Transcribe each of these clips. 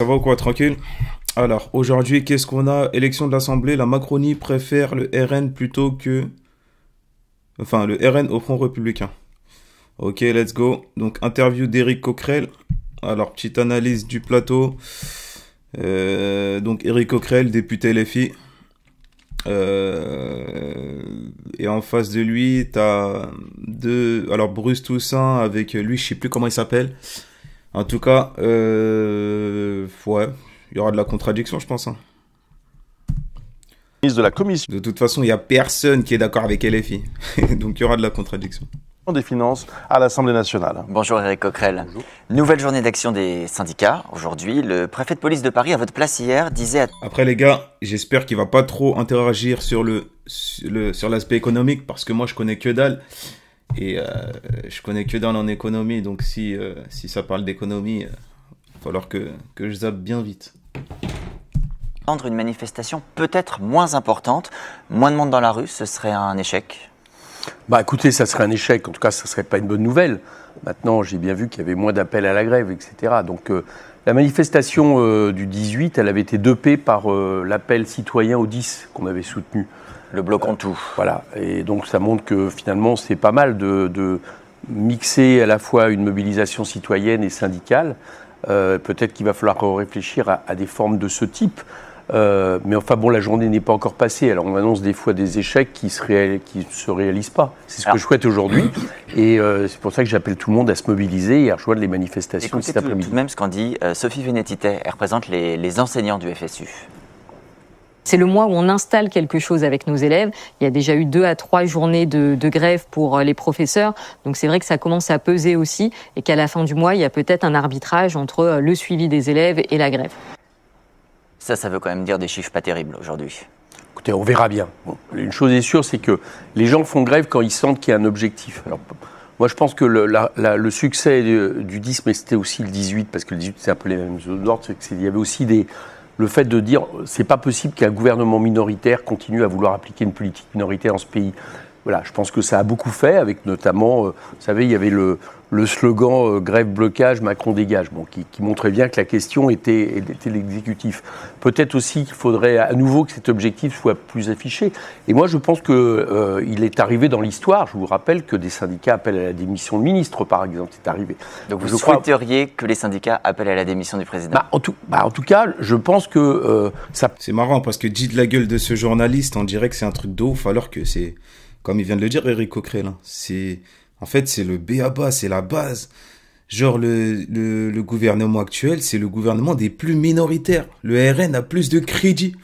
Ça va ou quoi, tranquille? Alors, aujourd'hui, qu'est-ce qu'on a? Élection de l'Assemblée, la Macronie préfère le RN plutôt que... Enfin, le RN au Front Républicain. Ok, let's go. Donc, interview d'Éric Coquerel. Alors, petite analyse du plateau. Donc, Éric Coquerel, député LFI. Et en face de lui, t'as deux... Alors, Bruce Toussaint avec lui, je sais plus comment il s'appelle. En tout cas, ouais, il y aura de la contradiction, je pense. Hein. De la Commission De toute façon, il n'y a personne qui est d'accord avec LFI. Donc, il y aura de la contradiction. des finances à l'Assemblée nationale. Bonjour Éric Coquerel. Bonjour. Nouvelle journée d'action des syndicats. Aujourd'hui, le préfet de police de Paris, à votre place hier, disait... Après, les gars, j'espère qu'il va pas trop interagir sur l'aspect économique, parce que moi, je connais que dalle. Et je connais que dalle en économie, donc si ça parle d'économie, il va falloir que je zappe bien vite. Prendre une manifestation peut-être moins importante, moins de monde dans la rue, ce serait un échec? Bah écoutez, ça serait un échec, en tout cas ça ne serait pas une bonne nouvelle. Maintenant, j'ai bien vu qu'il y avait moins d'appels à la grève, etc. Donc la manifestation du 18, elle avait été dopée par l'appel citoyen au 10 qu'on avait soutenu. Le bloc en tout. Voilà, et donc ça montre que finalement c'est pas mal de mixer à la fois une mobilisation citoyenne et syndicale. Peut-être qu'il va falloir réfléchir à des formes de ce type. Mais enfin bon, la journée n'est pas encore passée. Alors on annonce des fois des échecs qui ne se réalisent pas. C'est ce que je souhaite aujourd'hui. Et c'est pour ça que j'appelle tout le monde à se mobiliser et à rejoindre les manifestations cet après-midi. Tout de même ce qu'en dit Sophie Vénétité. Elle représente les enseignants du FSU. C'est le mois où on installe quelque chose avec nos élèves. Il y a déjà eu 2 à 3 journées de grève pour les professeurs. Donc c'est vrai que ça commence à peser aussi et qu'à la fin du mois, il y a peut-être un arbitrage entre le suivi des élèves et la grève. Ça veut quand même dire des chiffres pas terribles aujourd'hui. Écoutez, on verra bien. Bon, une chose est sûre, c'est que les gens font grève quand ils sentent qu'il y a un objectif. Alors, moi, je pense que le succès du 10, mais c'était aussi le 18, parce que le 18, c'est un peu les mêmes ordres, c'est qu'il y avait aussi le fait de dire c'est pas possible qu'un gouvernement minoritaire continue à vouloir appliquer une politique minoritaire dans ce pays. Voilà, je pense que ça a beaucoup fait, avec notamment, vous savez, il y avait le slogan grève blocage Macron dégage, bon, qui montrait bien que la question était l'exécutif. Peut-être aussi qu'il faudrait à nouveau que cet objectif soit plus affiché. Et moi, je pense que il est arrivé dans l'histoire. Je vous rappelle que des syndicats appellent à la démission de ministre, par exemple, c'est arrivé. Donc vous souhaiteriez que les syndicats appellent à la démission du président? En tout cas, je pense que ça. C'est marrant, parce que dit de la gueule de ce journaliste, on dirait que c'est un truc de ouf, alors que c'est... Comme il vient de le dire, Éric Coquerel, hein, en fait, c'est le b.a.-ba, c'est la base. Genre, le gouvernement actuel, c'est le gouvernement des plus minoritaires. Le RN a plus de crédit.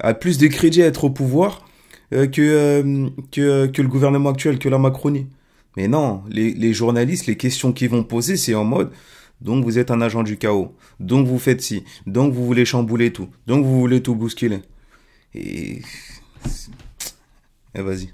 A plus de crédit à être au pouvoir que le gouvernement actuel, que la Macronie. Mais non, les journalistes, les questions qu'ils vont poser, c'est en mode... Donc, vous êtes un agent du chaos. Donc, vous faites ci. Donc, vous voulez chambouler tout. Donc, vous voulez tout bousculer. Et vas-y.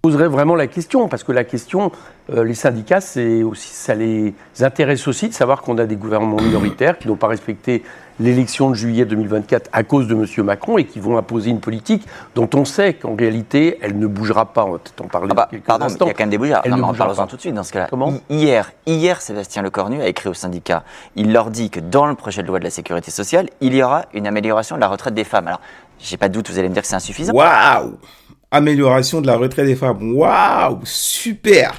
Je poserais vraiment la question, parce que la question, les syndicats, ça les intéresse aussi de savoir qu'on a des gouvernements minoritaires qui n'ont pas respecté l'élection de juillet 2024 à cause de M. Macron et qui vont imposer une politique dont on sait qu'en réalité, elle ne bougera pas. On va peut-être en parler dans quelques instants. Il y a quand même des bougeards. Parlons-en tout de suite dans ce cas-là. Comment ? Hier, Sébastien Lecornu a écrit aux syndicats. Il leur dit que dans le projet de loi de la sécurité sociale, il y aura une amélioration de la retraite des femmes. Alors, j'ai pas de doute, vous allez me dire que c'est insuffisant. Waouh! Amélioration de la retraite des femmes. Waouh, super.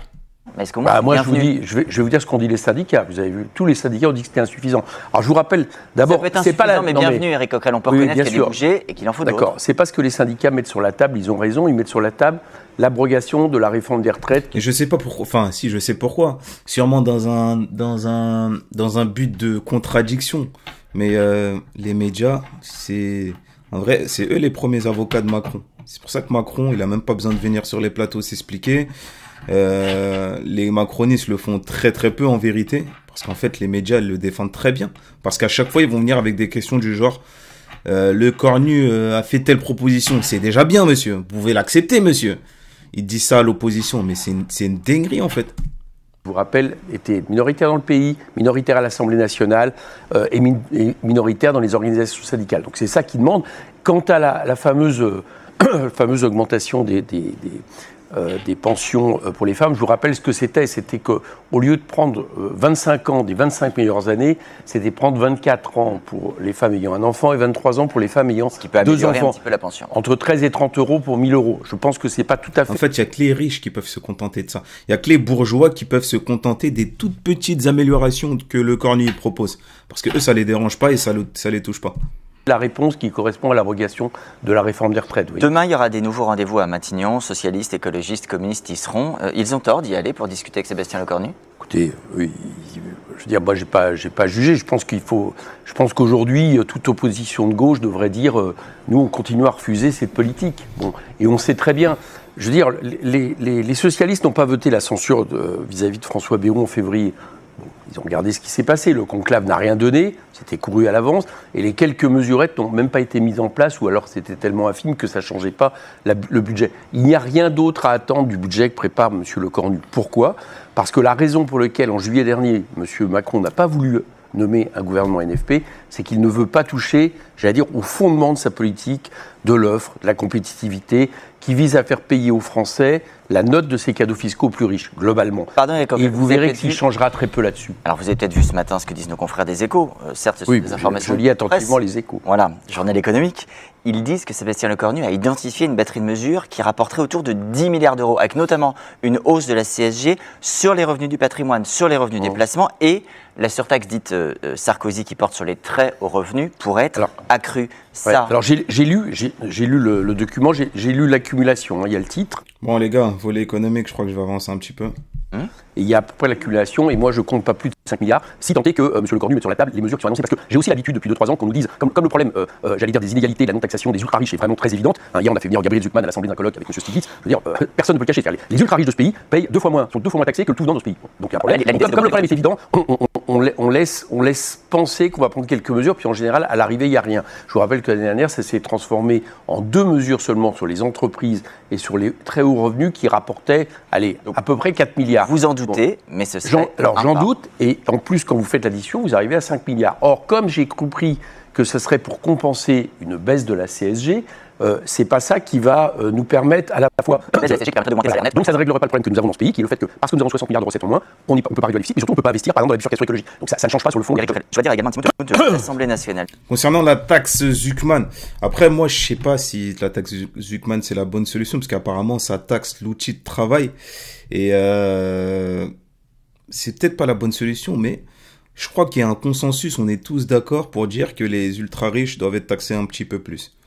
Mais est-ce que moi, je vais vous dire ce qu'ont dit les syndicats. Vous avez vu, tous les syndicats ont dit que c'était insuffisant. Alors, je vous rappelle, d'abord, c'est pas la... mais bienvenue, Éric Coquerel. On peut reconnaître qu'il y a des bougers et qu'il en faut d'autres. D'accord. C'est pas ce que les syndicats mettent sur la table. Ils ont raison. Ils mettent sur la table l'abrogation de la réforme des retraites. Et je sais pas pourquoi. Enfin, si, je sais pourquoi. Sûrement dans un but de contradiction. Mais les médias, en vrai, c'est eux les premiers avocats de Macron. C'est pour ça que Macron, il a même pas besoin de venir sur les plateaux s'expliquer. Les macronistes le font très très peu en vérité, parce qu'en fait les médias le défendent très bien. Parce qu'à chaque fois ils vont venir avec des questions du genre le Cornu a fait telle proposition, c'est déjà bien monsieur, vous pouvez l'accepter monsieur. Ils disent ça à l'opposition, mais c'est une dinguerie en fait. Je vous rappelle, était minoritaire dans le pays, minoritaire à l'Assemblée nationale et minoritaire dans les organisations syndicales. Donc c'est ça qu'ils demandent. Quant à la fameuse augmentation des pensions pour les femmes. Je vous rappelle ce que c'était. C'était qu'au lieu de prendre 25 ans des 25 meilleures années, c'était prendre 24 ans pour les femmes ayant un enfant et 23 ans pour les femmes ayant 2 enfants. Un petit peu la pension. Entre 13 et 30 euros pour 1000 euros. Je pense que c'est pas tout à fait... En fait, il n'y a que les riches qui peuvent se contenter de ça. Il n'y a que les bourgeois qui peuvent se contenter des toutes petites améliorations que le Cornu propose. Parce que eux, ça les dérange pas et ça les touche pas. La réponse qui correspond à l'abrogation de la réforme des retraites. Oui. Demain, il y aura des nouveaux rendez-vous à Matignon. Socialistes, écologistes, communistes y seront. Ils ont tort d'y aller pour discuter avec Sébastien Lecornu? Écoutez, oui, je veux dire, moi, j'ai pas jugé. Je pense qu'aujourd'hui, toute opposition de gauche devrait dire, nous, on continue à refuser cette politique. Bon, et on sait très bien. Je veux dire, les socialistes n'ont pas voté la censure vis-à-vis de François Bayrou en février. Ils ont regardé ce qui s'est passé. Le conclave n'a rien donné, c'était couru à l'avance, et les quelques mesurettes n'ont même pas été mises en place, ou alors c'était tellement infime que ça ne changeait pas le budget. Il n'y a rien d'autre à attendre du budget que prépare M. Lecornu. Pourquoi ? Parce que la raison pour laquelle, en juillet dernier, M. Macron n'a pas voulu nommer un gouvernement NFP, c'est qu'il ne veut pas toucher, j'allais dire, au fondement de sa politique, de l'offre, de la compétitivité, qui vise à faire payer aux Français la note de ces cadeaux fiscaux plus riches, globalement. Pardon, et vous verrez qu'il changera très peu là-dessus. Alors vous avez peut-être vu ce matin ce que disent nos confrères des Échos. Certes, ce sont des informations. Je lis attentivement les Échos. Voilà, journal économique. Ils disent que Sébastien Lecornu a identifié une batterie de mesures qui rapporterait autour de 10 milliards d'euros, avec notamment une hausse de la CSG sur les revenus du patrimoine, sur les revenus des placements, et la surtaxe dite Sarkozy qui porte sur les très hauts revenus pourrait être accrue. Ça... Ouais, alors j'ai lu le document, j'ai lu l'accumulation, il y a le titre. Bon les gars, volet économique, je crois que je vais avancer un petit peu. Et il y a à peu près l'accumulation, et moi je compte pas plus de 5 milliards, si tant est que M. Lecornu mette sur la table les mesures qui sont annoncées, parce que j'ai aussi l'habitude depuis 2-3 ans qu'on nous dise, comme le problème, j'allais dire, des inégalités, de la non-taxation des ultra-riches est vraiment très évidente. Hier on a fait venir Gabriel Zucman à l'Assemblée d'un colloque avec M. Stiglitz, je veux dire, personne ne peut le cacher. Les ultra-riches de ce pays payent sont 2 fois moins taxés que le tout venant de ce pays. Donc il y a un problème. Comme le problème est évident, on laisse penser qu'on va prendre quelques mesures, puis en général, à l'arrivée, il n'y a rien. Je vous rappelle que l'année dernière, ça s'est transformé en 2 mesures seulement sur les entreprises et sur les très hauts revenus qui rapportaient, à peu près 4 milliards. Vous en doutez, mais ce serait... J'en doute, et en plus, quand vous faites l'addition, vous arrivez à 5 milliards. Or, comme j'ai compris que ce serait pour compenser une baisse de la CSG, c'est pas ça qui va nous permettre à la fois... Donc ça ne réglerait pas le problème que nous avons dans ce pays, qui est le fait que, parce que nous avons 60 milliards de recettes en moins, on ne peut pas réduire le déficit, mais surtout on ne peut pas investir, par exemple, dans la bifurcation écologique. Donc ça ne change pas sur le fond. Je dois dire également un petit mot de l'Assemblée nationale. Concernant la taxe Zucman, après moi je sais pas si la taxe Zucman c'est la bonne solution, parce qu'apparemment ça taxe l'outil de travail, et c'est peut-être pas la bonne solution, mais je crois qu'il y a un consensus, on est tous d'accord pour dire que les ultra-riches doivent être taxés un petit peu plus.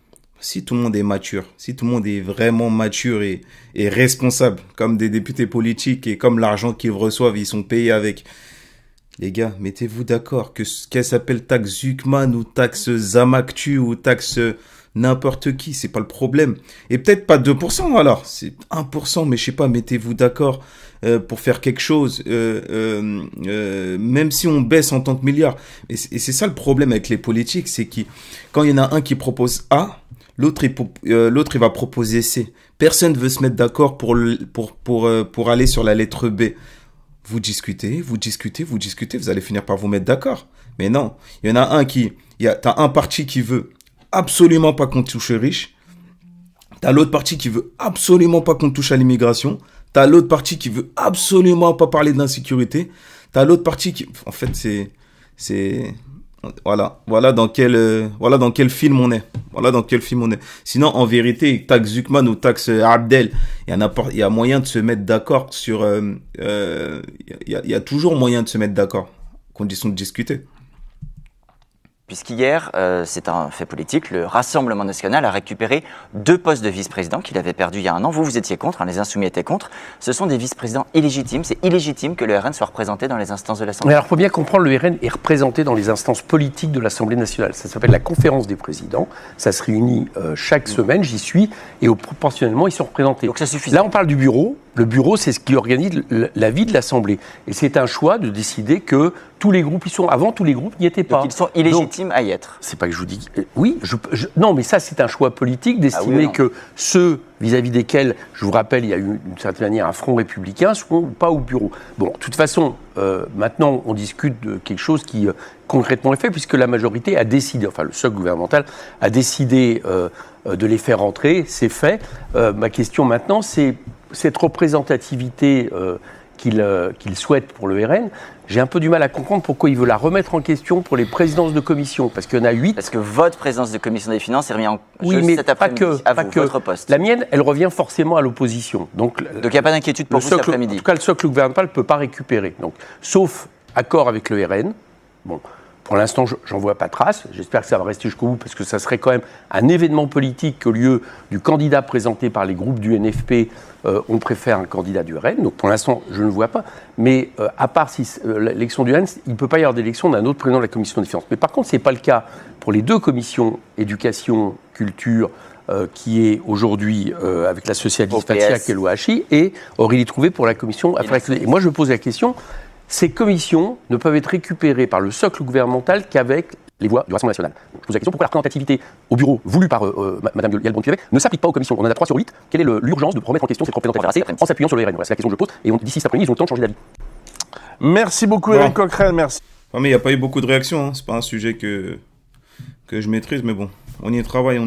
Si tout le monde est mature, si tout le monde est vraiment mature et responsable, comme des députés politiques et comme l'argent qu'ils reçoivent, ils sont payés avec. Les gars, mettez-vous d'accord qu'elle s'appelle taxe Zucman ou taxe Zamaktu ou taxe n'importe qui, c'est pas le problème. Et peut-être pas 2% alors, c'est 1%, mais je sais pas, mettez-vous d'accord pour faire quelque chose, même si on baisse en tant que milliards. Et c'est ça le problème avec les politiques, c'est que quand il y en a un qui propose A, l'autre il va proposer C. Personne ne veut se mettre d'accord pour aller sur la lettre B. Vous discutez, vous allez finir par vous mettre d'accord. Mais non, il y en a un t'as un parti qui veut absolument pas qu'on touche les riches. T'as l'autre parti qui veut absolument pas qu'on touche à l'immigration. T'as l'autre parti qui veut absolument pas parler d'insécurité. T'as l'autre parti qui, en fait, voilà dans quel film on est. Voilà dans quel film on est. Sinon, en vérité, taxe Zucman ou taxe Abdel, il y a moyen de se mettre d'accord sur, il y a toujours moyen de se mettre d'accord. Condition de discuter. Puisqu'hier, c'est un fait politique, le Rassemblement national a récupéré 2 postes de vice-président qu'il avait perdus il y a un an. Vous étiez contre, les Insoumis étaient contre. Ce sont des vice-présidents illégitimes. C'est illégitime que le RN soit représenté dans les instances de l'Assemblée. Alors, il faut bien comprendre, le RN est représenté dans les instances politiques de l'Assemblée nationale. Ça s'appelle la conférence des présidents. Ça se réunit chaque semaine, j'y suis, et proportionnellement, ils sont représentés. Donc ça suffit. Là, on parle du bureau. Le bureau, c'est ce qui organise la vie de l'Assemblée. Et c'est un choix de décider que tous les groupes y sont. Avant, tous les groupes n'y étaient pas. Donc ils sont illégitimes à y être. C'est pas que je vous dis... Oui, non, mais ça, c'est un choix politique d'estimer que ceux vis-à-vis desquels, je vous rappelle, il y a eu d'une certaine manière un front républicain, seront pas au bureau. Bon, de toute façon, maintenant, on discute de quelque chose qui concrètement est fait, puisque la majorité a décidé, enfin le socle gouvernemental a décidé de les faire rentrer, c'est fait. Ma question maintenant, c'est cette représentativité qu'il souhaite pour le RN. J'ai un peu du mal à comprendre pourquoi il veut la remettre en question pour les présidences de commission, parce qu'il y en a 8. Parce que votre présidence de commission des finances est remise en oui, jeu mais cet après-midi, pas que. votre poste. La mienne, elle revient forcément à l'opposition. Donc il n'y a pas d'inquiétude pour vous cet après-midi. En tout cas, le socle gouvernemental ne peut pas récupérer. Donc, sauf accord avec le RN. Bon, pour l'instant, j'en vois pas trace. J'espère que ça va rester jusqu'au bout, parce que ça serait quand même un événement politique qu'au lieu du candidat présenté par les groupes du NFP, on préfère un candidat du RN. Donc pour l'instant, je ne vois pas. Mais à part si l'élection du RN, il ne peut pas y avoir d'élection d'un autre président de la commission des finances. Mais par contre, ce n'est pas le cas pour les deux commissions, éducation, culture, qui est aujourd'hui avec la socialiste Fatia Kelouachi, et Aurélie Trouvé pour la commission affaires économiques. Et moi, je pose la question, ces commissions ne peuvent être récupérées par le socle gouvernemental qu'avec les voix du Rassemblement national. Donc, je pose la question, pourquoi la représentativité au bureau voulue par Mme Yael Braun-Pivet ne s'applique pas aux commissions? On en a 3 sur 8. Quelle est l'urgence de remettre en question cette représentativité en s'appuyant sur le RN? Voilà, c'est la question que je pose. Et d'ici cet après-midi, ils ont le temps de changer d'avis. Merci beaucoup, Éric Coquerel. Merci. Non, mais il n'y a pas eu beaucoup de réactions. Hein. C'est pas un sujet que je maîtrise, mais bon, on y travaille.